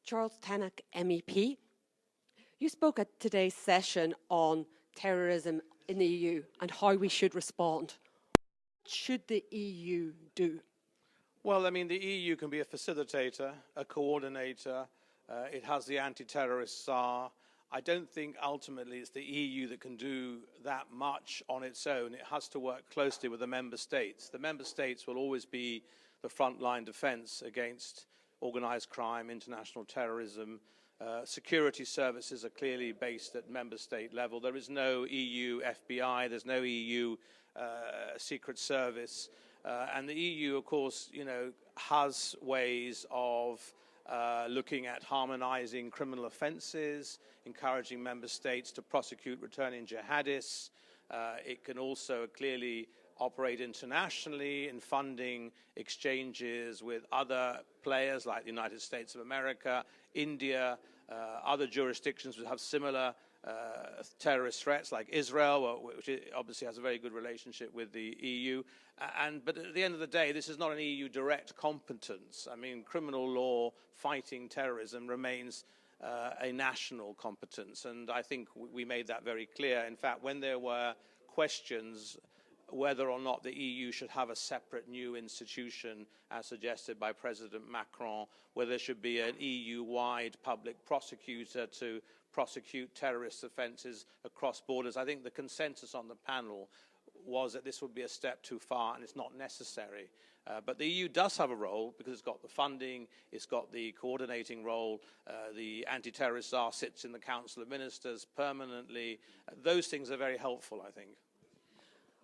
Charles Tannock MEP. You spoke at today's session on terrorism in the EU and how we should respond. What should the EU do? Well, I mean, the EU can be a facilitator, a coordinator. It has the anti-terrorist tsar. I don't think ultimately it's the EU that can do that much on its own. It has to work closely with the member states. The member states will always be the frontline defense against organized crime, international terrorism. Security services are clearly based at member state level. There is no EU FBI, there's no EU Secret Service. And the EU, of course, has ways of looking at harmonizing criminal offenses, encouraging member states to prosecute returning jihadists. It can also clearly operate internationally in funding exchanges with other players like the United States of America, India, other jurisdictions that have similar terrorist threats like Israel, which obviously has a very good relationship with the EU. But at the end of the day, this is not an EU direct competence. I mean, criminal law fighting terrorism remains a national competence, and I think we made that very clear. In fact, when there were questions whether or not the EU should have a separate new institution, as suggested by President Macron, whether there should be an EU-wide public prosecutor to prosecute terrorist offences across borders, I think the consensus on the panel was that this would be a step too far and it's not necessary. But the EU does have a role because it's got the funding, it's got the coordinating role, the anti-terrorist czar sits in the Council of Ministers permanently. Those things are very helpful, I think.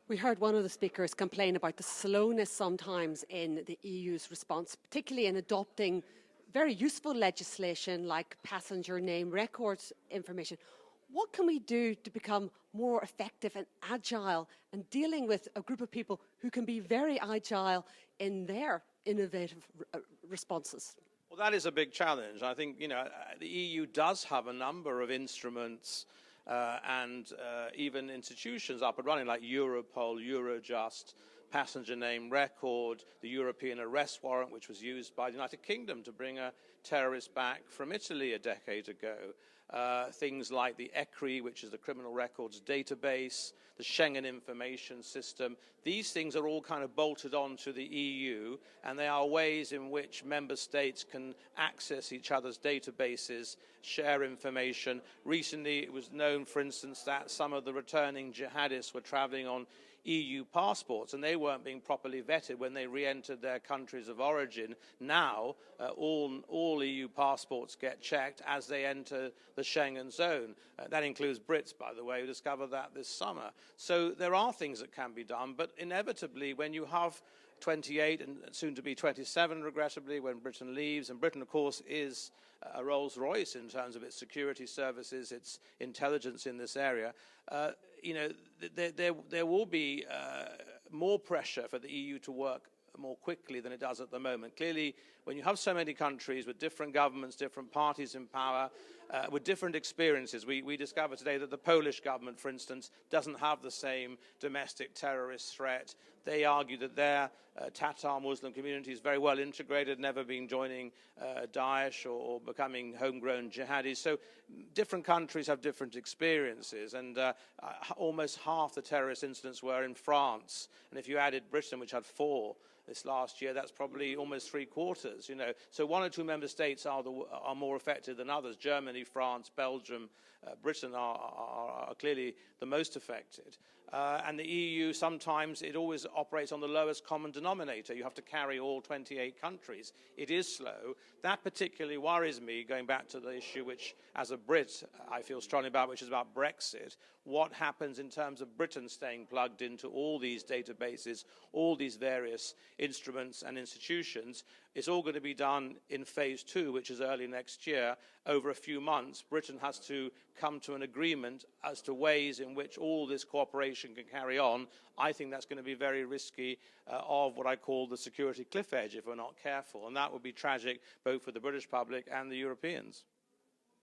We heard one of the speakers complain about the slowness sometimes in the EU's response, particularly in adopting very useful legislation like passenger name records information. What can we do to become more effective and agile and dealing with a group of people who can be very agile in their innovative responses? Well, that is a big challenge. I think, the EU does have a number of instruments and even institutions up and running like Europol, Eurojust, passenger name record, the European arrest warrant, which was used by the United Kingdom to bring a terrorist back from Italy a decade ago. Things like the ECRI, which is the criminal records database, the Schengen Information System. These things are all kind of bolted onto the EU, and they are ways in which member states can access each other's databases, share information. Recently, it was known, for instance, that some of the returning jihadists were traveling on EU passports and they weren't being properly vetted when they re-entered their countries of origin. Now, all EU passports get checked as they enter the Schengen zone. That includes Brits, by the way, who discovered that this summer. So there are things that can be done, but inevitably when you have 28 and soon to be 27, regrettably, when Britain leaves, and Britain, of course, is a Rolls-Royce in terms of its security services, its intelligence in this area, there will be more pressure for the EU to work more quickly than it does at the moment. Clearly, when you have so many countries with different governments, different parties in power, with different experiences, we discovered today that the Polish government, for instance, doesn't have the same domestic terrorist threat. They argue that their Tatar Muslim community is very well integrated, never been joining Daesh or becoming homegrown jihadis. So different countries have different experiences, and almost half the terrorist incidents were in France. And if you added Britain, which had 4 this last year, that's probably almost 3/4. So 1 or 2 member states are more affected than others. Germany, France, Belgium, Britain are clearly the most affected. And the EU, sometimes it always operates on the lowest common denominator. You have to carry all 28 countries. It is slow. That particularly worries me, going back to the issue which, as a Brit, I feel strongly about, which is about Brexit. What happens in terms of Britain staying plugged into all these databases, all these various instruments and institutions? It's all going to be done in phase 2, which is early next year. Over a few months, Britain has to come to an agreement as to ways in which all this cooperation can carry on. I think that's going to be very risky of what I call the security cliff edge if we're not careful. And that would be tragic both for the British public and the Europeans.